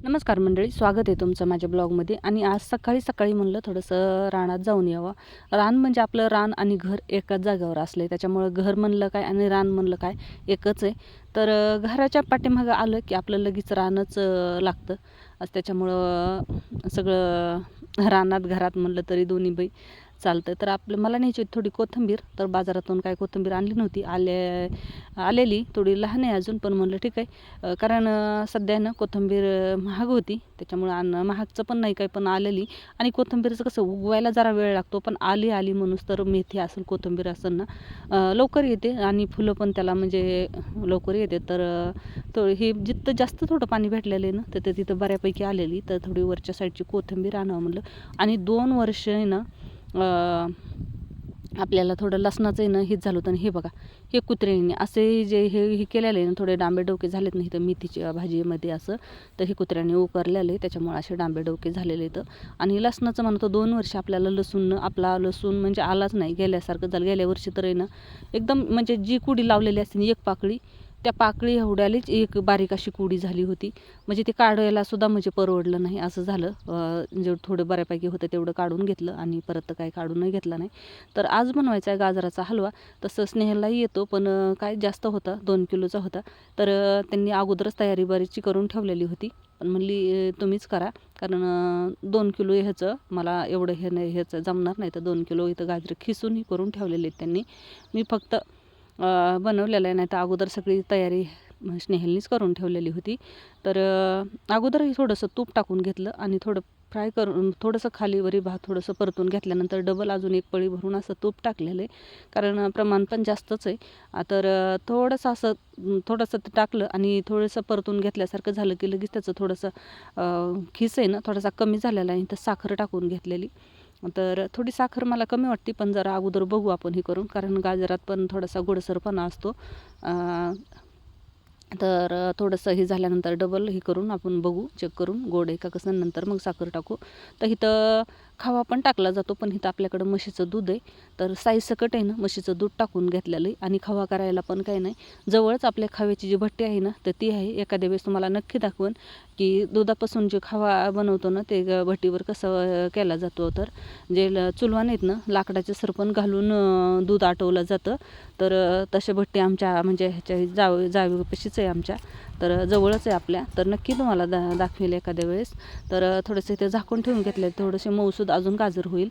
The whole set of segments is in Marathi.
नमस्कार मंडळी, स्वागत आहे तुमचं माझ्या ब्लॉगमध्ये. आणि आज सकाळी सकाळी म्हणलं थोडंसं रानात जाऊन यावं. रान म्हणजे आपलं रान आणि घर एकाच जागेवर असले, त्याच्यामुळं घर म्हणलं काय आणि रान म्हणलं काय एकच आहे. तर घराच्या पाठीमागं आलं की आपलं लगेच रानच लागतं. त्याच्यामुळं सगळं रानात घरात म्हणलं तरी दोन्ही बाई चालतं. तर मला न्यायची होती थोडी कोथिंबीर. तर बाजारातून काय कोथिंबीर आणली नव्हती, आलेली थोडी लहान आहे अजून, पण म्हणलं ठीक आहे. कारण सध्या ना कोथिंबीर महाग होती, त्याच्यामुळं महागचं पण नाही काही, पण आलेली. आणि कोथिंबीरचं कसं उगवायला जरा वेळ लागतो, पण आली म्हणूस तर मेथी असेल कोथिंबीर असेल ना लवकर येते आणि फुलं पण त्याला म्हणजे लवकर येते. तर हे जिथं जास्त थोडं पाणी भेटलेलं आहे ना तर तिथं बऱ्यापैकी आलेली. तर थोडी वरच्या साईडची कोथिंबीर आणावं म्हणलं. आणि 2 वर्ष आहे ना आपल्याला थोडं लसणाचं आहे ना हेच झालं होतं. आणि हे बघा, हे कुत्र्याने असे जे हे केलेलं आहे ना, थोडे डांबे डोके झालेत नाही तर मेथीच्या भाजीमध्ये असं, तर हे कुत्र्याने उकरलेलं आहे, त्याच्यामुळे असे डांबे डोके झालेले आहेत. आणि लसणाचं म्हणतो 2 वर्ष आपल्याला आपला लसूण म्हणजे आलाच नाही, गेल्यासारखं झालं. गेल्या वर्षी तर आहे ना एकदम म्हणजे जी कुडी लावलेली असते एक पाकळी, त्या पाकळी एवढ्यालीच एक बारीक अशी कुडी झाली होती. म्हणजे ते काढायला सुद्धा म्हणजे परवडलं नाही असं झालं. जे थोडं बऱ्यापैकी होतं तेवढं काढून घेतलं आणि परत काही काढूनही घेतलं नाही. तर आज बनवायचा आहे गाजराचा हलवा. तसं स्नेहललाही येतो, पण काय जास्त होता, 2 किलोचा होता. तर त्यांनी अगोदरच तयारी बरीचशी करून ठेवलेली होती. पण म्हणली तुम्हीच करा, कारण 2 किलो ह्याचं मला एवढं ह्याचं जमणार नाही. तर 2 किलो इथं गाजरं खिसूनही करून ठेवलेले आहेत त्यांनी. मी फक्त बनवलेलं आहे, नाही तर अगोदर सगळी तयारी स्नेहलनीच करून ठेवलेली होती. तर अगोदरही थोडंसं तूप टाकून घेतलं आणि थोडं फ्राय करून थोडंसं खालीवरी भात थोडंसं परतून घेतल्यानंतर डबल अजून एक पळी भरून असं तूप टाकलेलं आहे, कारण प्रमाण पण जास्तच आहे. तर थोडंसं ते टाकलं आणि थोडंसं परतून घेतल्यासारखं झालं की लगेच त्याचं थोडंसं खिस आहे ना थोडासा कमी झालेला आहे, तर साखर टाकून घेतलेली. तर थोडी साखर मला कमी वाटते, पण जरा अगोदर बघू आपण हे करून, कारण गाजरात पण थोडासा गोडसरपणा असतो. तर थोडंसं हे झाल्यानंतर डबल हे करून आपण बघू, चेक करून गोड आहे का कसं, नंतर मग साखर टाकू. तर इथं खवा पण टाकला जातो, पण इथं आपल्याकडं म्हशीचं दूध आहे, तर साई सकट आहे ना म्हशीचं दूध टाकून घेतलेलं आहे. आणि खवा करायला पण काही नाही, जवळच आपल्या खव्याची जी भट्टी आहे ना तर ती आहे. एखाद्या वेळेस तुम्हाला नक्की दाखवून की दुधापासून जे खवा बनवतो ना ते भट्टीवर कसं केला जातो. तर जे चुलवान आहेत ना लाकडाचे सरपण घालून दूध आटवलं जातं. तर तसे भट्टी आमच्या म्हणजे ह्याच्या जावीपाशीच आहे आमच्या, तर जवळच आहे आपल्या. तर नक्की तुम्हाला दाखवेल एखाद्या वेळेस. तर थोडंसं इथे झाकून ठेवून घेतले, थोडेसे मऊसूद अजून गाजर होईल.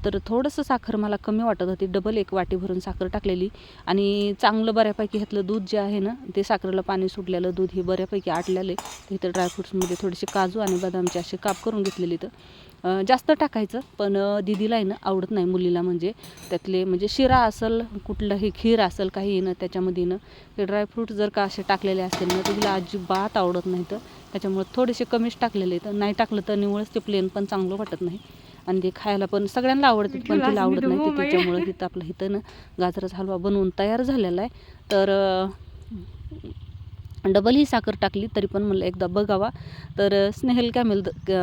तर थोडंसं साखर मला कमी वाटत होती, डबल एक वाटी भरून साखर टाकलेली. आणि चांगलं बऱ्यापैकी ह्यातलं दूध जे आहे ना ते साखरेला पाणी सुटलेलं दूध हे बऱ्यापैकी आटलेलं आहे. इथं ड्रायफ्रूट्समध्ये थोडेसे काजू आणि बदामचे असे काप करून घेतलेले. तर जास्त टाकायचं, पण दीदीला आहे ना आवडत नाही, मुलीला म्हणजे. त्यातले म्हणजे शिरा असेल, कुठलंही खीर असेल काही ना त्याच्यामध्ये ना ते ड्रायफ्रूट जर का असे टाकलेले असतील ना तर तिला अजिबात आवडत नाही. तर त्याच्यामुळे थोडेसे कमीच टाकलेले. तर नाही टाकलं तर निवळच ते प्लेन पण चांगलं वाटत नाही. आणि ते खायला पण सगळ्यांना आवडते, पण तिला आवडत नाही. ते त्याच्यामुळं इथं आपलं इथं ना गाजराचा हलवा बनवून तयार झालेला आहे. तर डबल ही साखर टाकली तरी पण म्हणलं एकदा बघावा. तर स्नेहल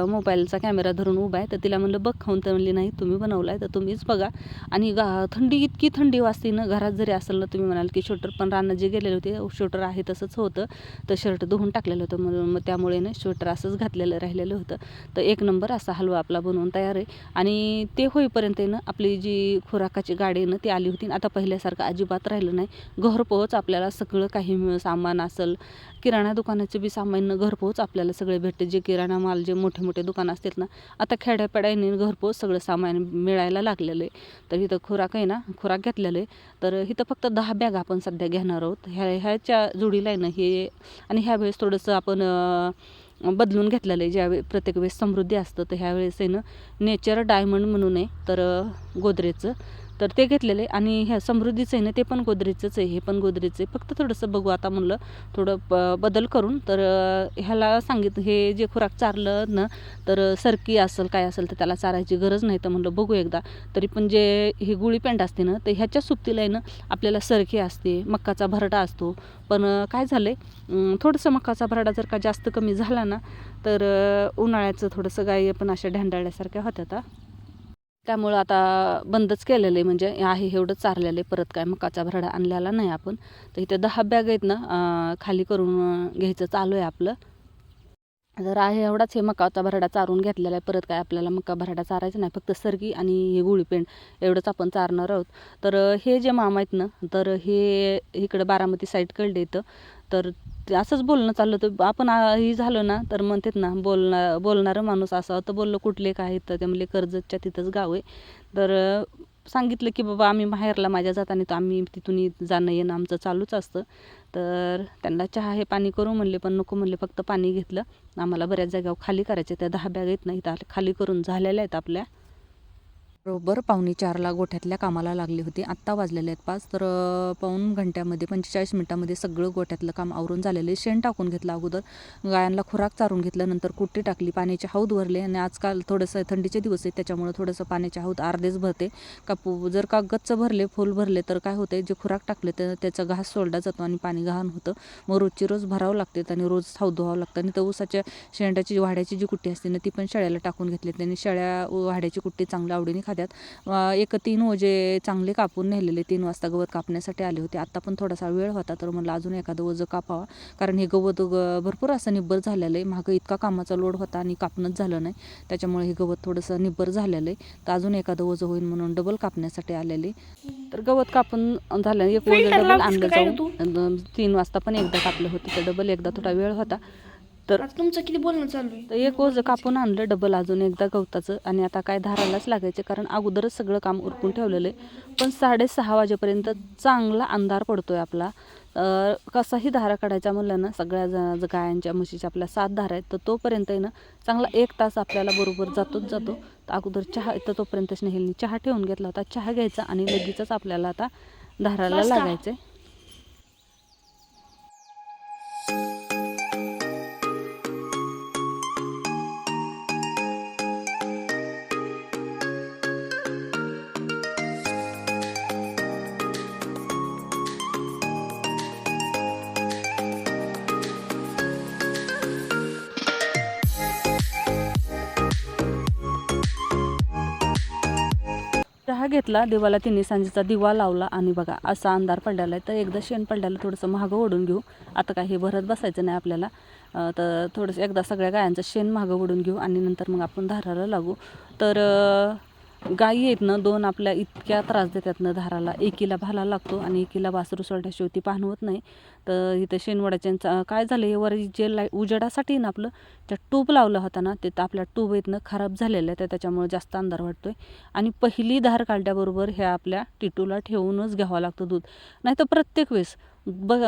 मोबाईलचा कॅमेरा धरून उभा आहे, तर तिला म्हणलं बघ खाऊन. तर म्हणली नाही, तुम्ही बनवला आहे तर तुम्हीच बघा. आणि थंडी इतकी थंडी वाजते ना, घरात जरी असेल ना तुम्ही म्हणाल की स्वेटर, पण रानात जे गेलेले होते स्वेटर आहे तसंच होतं. तर शर्ट धुवून टाकलेलं होतं, म्हणून मग त्यामुळे ना स्वेटर असंच घातलेलं राहिलेलं होतं. तर एक नंबर असा हलवा आपला बनवून तयार आहे. आणि ते होईपर्यंत ना आपली जी खुराकाची गाडी ना ती आली होती. आता पहिल्यासारखं अजिबात राहिलं नाही, घरपोच आपल्याला सगळं काही सामान असेल, किराणा दुकानाचे बी सामान घरपोच आपल्याला सगळे भेटते. जे किराणा माल जे मोठे मोठे दुकान असतात ना, आता खेड्यापाड्याने घरपोच सगळं सामान मिळायला लागलेलं आहे. तर इथं खुराक आहे ना, खुराक घेतलेलं आहे. तर इथं फक्त 10 बॅग आपण सध्या घेणार आहोत. ह्याच्या जोडीला आहे ना हे. आणि ह्यावेळेस थोडंसं आपण बदलून घेतलेलं आहे. ज्यावेळी प्रत्येक वेळेस समृद्धी असतं, तर ह्यावेळेस आहे ना नेचर डायमंड म्हणून आहे, तर गोदरेजचं. तर ते घेतलेलं आहे. आणि ह्या समृद्धीचं आहे ना ते पण गोदरेजचंच आहे, हे पण गोदरेजचं आहे. फक्त थोडंसं बघू आता म्हणलं थोडं बदल करून. तर ह्याला सांगितलं हे जे खुराक चारलं ना तर सरकी असेल काय असेल तर त्याला चारायची गरज नाही. तर म्हणलं बघू एकदा. तरी पण जे ही गुळी पेंड असते ना तर ह्याच्या सुप्तीला आहे ना आपल्याला सरकी असते, मक्काचा भरडा असतो. पण काय झालं आहे, थोडंसं मक्काचा भरडा जर का जास्त कमी झाला ना तर उन्हाळ्याचं थोडंसं गायी पण अशा ढांडाळल्यासारख्या होत्या. त्यामुळं आता बंदच केलेलं आहे, म्हणजे आहे एवढंच चारलेलं आहे. परत काय मकाचा भरडा आणलेला नाही आपण. तर इथे 10 बॅग आहेत ना खाली करून घ्यायचं चालू आहे आपलं. तर आहे एवढाच हे मकाचा भरडा चारून घेतलेला आहे. परत काय आपल्याला मका भरडा चारायचा नाही, फक्त सरगी आणि हे गुळीपेंड एवढंच आपण चारणार आहोत. तर हे जे मामा आहेत ना, तर हे इकडं बारामती साईड कळले येतं. तर ते असंच बोलणं चाललं होतं. आपण ही झालं ना, तर म्हणतात ना, बोलणारं माणूस असा. तर बोललो कुठले काय, तर ते म्हणले कर्जतच्या तिथंच गाव आहे. तर सांगितलं की बाबा आम्ही माहेरला माझ्या जाताना तर आम्ही तिथून जाणं येणं आमचं चालूच असतं. तर त्यांना चहा हे पाणी करू म्हणले, पण नको म्हणले, फक्त पाणी घेतलं. आम्हाला बऱ्याच जागेवर खाली करायचे, त्या 10 बॅग आहेत ना इथं खाली करून झालेल्या आहेत आपल्या. बरोबर 3:45ला गोठ्यातल्या कामाला लागली होती. आत्ता वाजलेले आहेत 5. तर पाऊण घंट्यामध्ये 45 मिनिटामध्ये सगळं गोठ्यातलं काम आवरून झालेलं आहे. शेण टाकून घेतलं अगोदर, गायांना खुराक चारून घेतलं, नंतर कुट्टी टाकली, पाण्याचे हौद भरले. आणि आजकाल थोडंसं थंडीचे दिवस आहेत त्याच्यामुळे थोडंसं पाण्याचे हौद अर्धेच भरते. जर का गच्च भरले, फुल भरले, तर काय होते, जे खुराक टाकले तर त्याचा घास सोडला जातो आणि पाणी घाण होतं. मग रोजची रोज भरावं लागते आणि रोज हौद धुवावं लागतं. आणि तर ऊसाच्या शेंडाची वाड्याची जी कुट्टी असते ना, ती पण शेळ्याला टाकून घेतली. त्यांनी शेळ्या वाड्याची कुट्टी चांगल्या आवडीने खात्यात. 3 ओझे चांगले कापून नेलेले. 3 वाजता गवत कापण्यासाठी आले होते. आत्ता पण थोडासा वेळ होता, तर म्हणलं अजून एखादं ओझं कापावा, कारण हे गवत भरपूर असं निब्बर झालेलं आहे. मागं इतका कामाचा लोड होता आणि कापणंच झालं नाही, त्याच्यामुळे हे गवत थोडंसं निब्बर झालेलं आहे. तर अजून एखादं ओझं होईल म्हणून डबल कापण्यासाठी आलेले. तर गवत कापून झालं, एक ओझं डबल आणलं जाऊन. 3 वाजता पण एकदा कापलं होतं, तर डबल एकदा थोडा वेळ होता. तर तुमचं किती बोलणं चालू आहे? तर एक ओझं कापून आणलं डबल अजून एकदा गवताचं. आणि आता काय धारालाच लागायचे, कारण अगोदरच सगळं काम उरकून ठेवलेलं आहे. पण 6:30 वाजेपर्यंत चांगला अंधार पडतोय आपला. कसाही धारा काढायचा म्हणलं ना, सगळ्या गायांच्या म्हशीच्या आपल्या 7 धारा आहेत, तर तोपर्यंत आहे ना चांगला 1 तास आपल्याला बरोबर जातोच जातो. तर अगोदर चहा, तर तोपर्यंत स्नेहलनी चहा ठेवून घेतला होता. चहा घ्यायचा आणि लगेचच आपल्याला आता धाराला लागायचं आहे. चहा घेतला, देवाला तिन्ही सांजेचा दिवा लावला आणि बघा असा अंधार पडलेला आहे. तर एकदा शेण पडलेलं थोडंसं मागं ओढून घेऊ. आता काय हे भरत बसायचं नाही आपल्याला. तर थोडंसं एकदा सगळ्या गायांचं शेण मागं ओढून घेऊ आणि नंतर मग आपण धाराला लागू. तर गायी आहेत ना 2 आपल्या इतक्या त्रास देतात ना धाराला. एकीला भाला लागतो आणि एकीला वासरू सोडल्याशिवाय ती पाहणवत नाही. तर इथं शेणवड्याच्या काय झालं, हे वर जे उजेडासाठी ना आपलं ज्या ट्यूब लावला होता ना, ते आपल्या ट्यूब आहेत ना खराब झालेल्या आहेत, त्याच्यामुळे जास्त अंधार वाटतोय. आणि पहिली धार काढल्याबरोबर ह्या आपल्या टिटूला ठेवूनच घ्यावं लागतं दूध. नाहीतर प्रत्येक वेळेस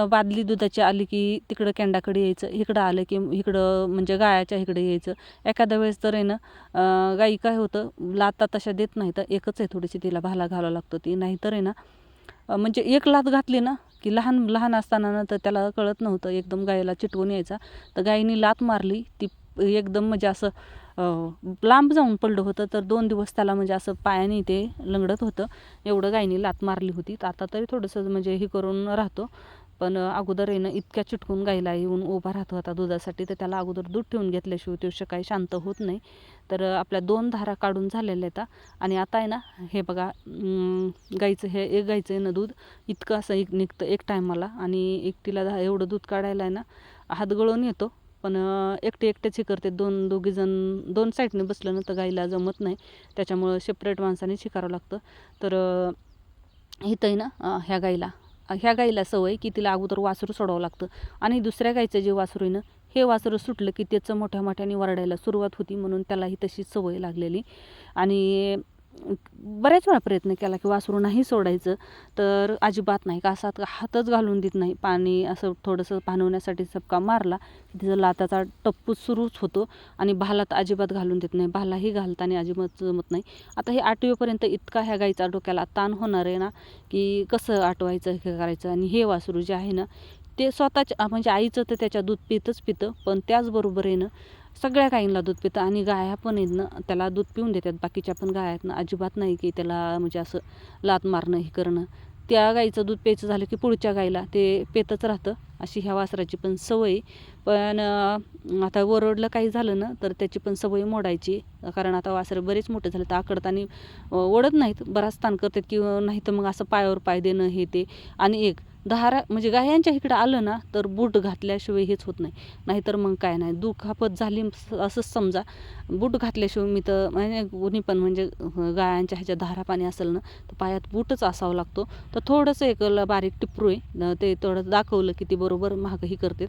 बादली दुधाची आली की तिकडं केंडाकडे यायचं, इकडं आलं की इकडं म्हणजे गायाच्या इकडे यायचं. एखाद्या वेळेस तर आहे ना गाई काय होतं, लाता तशा देत नाही, तर एकच आहे थोडीशी तिला भाला घालावं लागतो. ती नाहीतर आहे ना म्हणजे एक लात घातली ना की लहान लहान असताना ना, तर त्याला कळत नव्हतं, एकदम गायला चिटकून यायचा. तर गायीने लात मारली, ती एकदम म्हणजे असं लांब जाऊन पडलं होतं. तर 2 दिवस त्याला म्हणजे असं पायाने ते लंगडत होतं, एवढं गायीने लात मारली होती. तर आता तरी थोडंसं म्हणजे हे करून राहतो. पण अगोदर आहे ना इतक्या चिटकून गायला येऊन उभा राहत होता दुधासाठी, तर त्याला अगोदर दूध ठेवून घेतल्याशिवाय तो काही शांत होत नाही. तर आपल्या 2 धारा काढून झालेल्या आहेत. आणि आता आहे ना हे बघा, गाईचं हे एक गाईचं आहे ना दूध इतकं असं एक निघतं एक टायमाला. आणि एकटीला एवढं दूध काढायला आहे ना हात गळून येतो. पण एकटेच हे करते, दोघीजण 2 साईडने बसलं ना तर गाईला जमत नाही, त्याच्यामुळं सेपरेट माणसाने शिकावं लागतं. तर इथं आहे ना ह्या गाईला सवय की तिला अगोदर वासरू सोडावं लागतं. आणि दुसऱ्या गाईचं जे वासरू आहे ना, हे वासरू सुटलं की त्याचं मोठ्या मोठ्याने वरडायला सुरुवात होती, म्हणून त्यालाही तशी सवय लागलेली. आणि बऱ्याच वेळा प्रयत्न केला की वासरू नाही सोडायचं, तर अजिबात नाही, का असा हातच घालून देत नाही. पाणी असं थोडंसं पाणवण्यासाठी चपका मारला की तिचा लाताचा टप्पूच सुरूच होतो. आणि भालात अजिबात घालून देत नाही, भालाही घालताना अजिबात जमत नाही. आता हे 8वीपर्यंत इतका ह्या गाईचा डोक्याला ताण होणार आहे ना, की कसं आटवायचं हे करायचं. आणि हे वासरू जे आहे ना, ते स्वतःच्या म्हणजे आईचं तर त्याच्या दूध पितं, पण त्याचबरोबर आहे ना सगळ्या गायींना दूध पितं. आणि गाया पण आहेत ना त्याला दूध पिऊन देतात. बाकीच्या पण गाया आहेत ना, अजिबात नाही की त्याला म्हणजे असं लात मारणं हे करणं. त्या गाईचं दूध प्यायचं झालं की पुढच्या गाईला ते पेतच राहतं, अशी ह्या वासराची पण सवय. पण आता ओरडलं काही झालं ना तर त्याची पण सवय मोडायची, कारण आता वासरं बरेच मोठे झाले तर आकडताना ओढत नाहीत, बराच ताण करतात की नाही तर मग असं पायावर पाय देणं हे ते. आणि एक धारा म्हणजे गायांच्या इकडं आलं ना तर बूट घातल्याशिवाय हेच होत नाही. नाहीतर मग काय नाही, दुखापत झाली असंच समजा. बूट घातल्याशिवाय मी तर म्हणजे कोणी पण म्हणजे गायांच्या ह्याच्या धारा पाणी असेल ना तर पायात बूटच असावा लागतो. तर थोडंसं एक बारीक टिपरू आहे ते थोडं दाखवलं की ती बरोबर महागही करतात.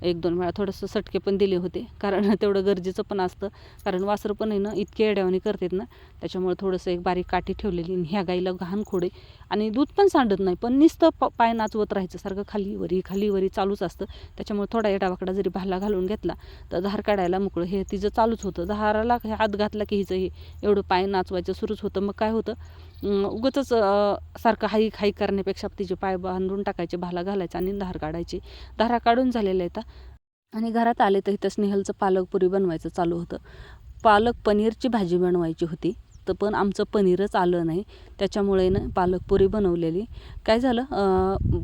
1-2 वेळा थोडंसं सटके पण दिले होते, कारण तेवढं गरजेचं पण असतं. कारण वासरं पण आहे ना इतके येड्यावानी करतात ना, त्याच्यामुळे थोडंसं एक बारीक काठी ठेवलेली. आणि ह्या गाईला घाण खोडे आणि दूध पण सांडत नाही, पण नुसतं पाय नाचवत राहायचं, सारखं खालीवरी चालूच असतं. त्याच्यामुळे थोडा एडावाकडा जरी भाला घालून घेतला तर धार काढायला मोकळं हे तिचं चालूच होतं. धाराला हात घातला की हिचं हे एवढं पाय नाचवायचं सुरूच होतं. मग काय होतं, उगाचच सारखं हाई करण्यापेक्षा तिचे पाय बांधून टाकायचे, भाला घालायचा आणि धार काढायची. धारा काढून झालेल्या आहेत. आणि घरात आले तर इथं स्नेहलचं पालकपुरी बनवायचं चालू होतं. पालक पनीरची भाजी बनवायची होती, तर पण आमचं पनीरच आलं नाही. त्याच्यामुळे ना पालकपुरी बनवलेली. काय झालं,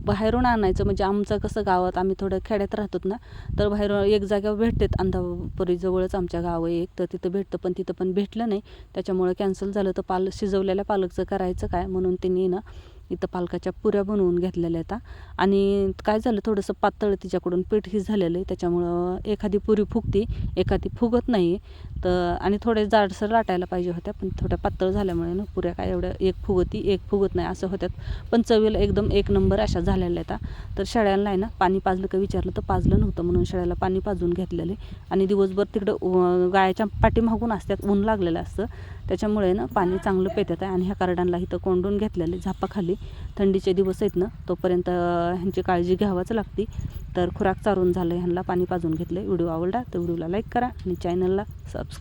बाहेरून आणायचं म्हणजे आमचं कसं गावात आम्ही थोडं खेड्यात राहतो ना, तर बाहेरून एक जागेवर भेटतात अंधापुरीजवळच आमच्या गाव आहे एक, तर तिथं भेटतं. पण तिथं पण भेटलं नाही, त्याच्यामुळे कॅन्सल झालं. तर शिजवलेल्या पालकचं करायचं काय म्हणून त्यांनी ना इथं पालकाच्या पुऱ्या बनवून घेतलेल्या आहेत. आणि काय झालं, थोडंसं पातळ तिच्याकडून पीठही झालेलं आहे, त्याच्यामुळं एखादी पुरी फुगती, एखादी फुगत नाही. तर आणि थोड्या जाडसर लाटायला पाहिजे होत्या, पण थोड्या पातळ झाल्यामुळे ना पुऱ्या काय एवढ्या एक फुगती एक फुगत नाही असं होत्यात. पण चवीला एकदम 1 नंबर अशा झालेल्या आहेत. तर शेळ्यांना आहे ना पाणी पाजलं का विचारलं तर पाजलं नव्हतं, म्हणून शेळ्याला पाणी पाजून घेतलेले. आणि दिवसभर तिकडं गायाच्या पाठीमागून असतात, ऊन लागलेलं असतं, त्याच्यामुळे ना पाणी चांगलं पेटत आहे. आणि ह्या करडांना इथं कोंडून घेतलेले झापाखाली. थंडीचे दिवस आहेत ना, तोपर्यंत ह्यांची काळजी घ्यावाच लागते. तर खुराक चारून झालं, ह्यांना पाणी पाजून घेतलं. व्हिडिओ आवडला तर व्हिडिओला लाईक करा आणि चॅनलला सबस्क्राईब